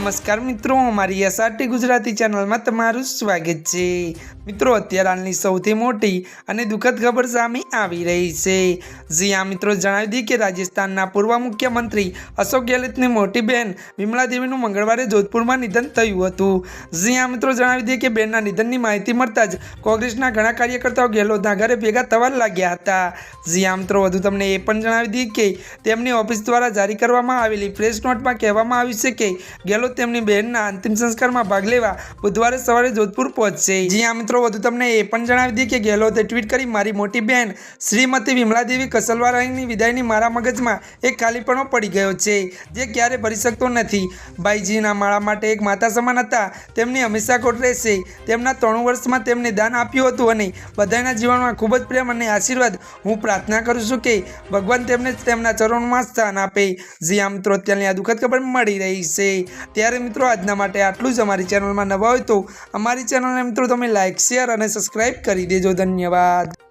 નમસ્કાર મિત્રો, અમારી એસઆરટી ગુજરાતી ચેનલમાં તમારું સ્વાગત છે। મિત્રો, અત્યારે હાલની સૌથી મોટી અને દુઃખદ ખબર સામે આવી રહી છે। જી હા મિત્રો, જણાવી દઈએ કે રાજસ્થાનના પૂર્વ મુખ્યમંત્રી અશોક ગેહલોતની મોટી બહેન વિમલા દેવીનું મંગળવારે જોધપુરમાં નિધન થયું હતું। જી હા મિત્રો, જણાવી દઈએ કે બહેનના નિધનની માહિતી મળતા જ કોંગ્રેસના ઘણા કાર્યકર્તાઓ ગેહલોતના ઘરે ભેગા થવા લાગ્યા હતા। જી હા મિત્રો, વધુ તમને એ પણ જણાવી દઈએ કે તેમની ઓફિસ દ્વારા જારી કરવામાં આવેલી પ્રેસ નોટમાં કહેવામાં આવ્યું છે કે ગેહલોત તેમની બહેનના અંતિમ સંસ્કારમાં ભાગ લેવા બુધવારે સવારે જોધપુર પહોંચશે। જી હા મિત્રો, વધુ તમને એ પણ જણાવી દઈએ કે ગેહલોતે ટ્વીટ કરી, મારી મોટી બહેન શ્રીમતી વિમલા દેવી કસલવારાની વિદાયની મારા મગજમાં એક ખાલીપણો પડી ગયો છે જે ક્યારે ભરી શકતો નથી। ભાઈજીના માળા માટે એક માતા સમાન હતા, તેમની હંમેશા ખોટ રહેશે। તેમના 3 વર્ષમાં તેમને દાન આપ્યું હતું અને બધાના જીવનમાં ખૂબ જ પ્રેમ અને આશીર્વાદ। હું પ્રાર્થના કરું છું કે ભગવાન તેમને તેમના ચરણોમાં સ્થાન આપે। જી હા મિત્રો, અત્યારની આ દુઃખદ ખબર મળી રહી છે। ત્યારે મિત્રો, આજના માટે આટલું જ। અમારી ચેનલમાં નવા હોય તો અમારી ચેનલને મિત્રો તમે લાઇક, શેર અને સબસ્ક્રાઈબ કરી દેજો। ધન્યવાદ।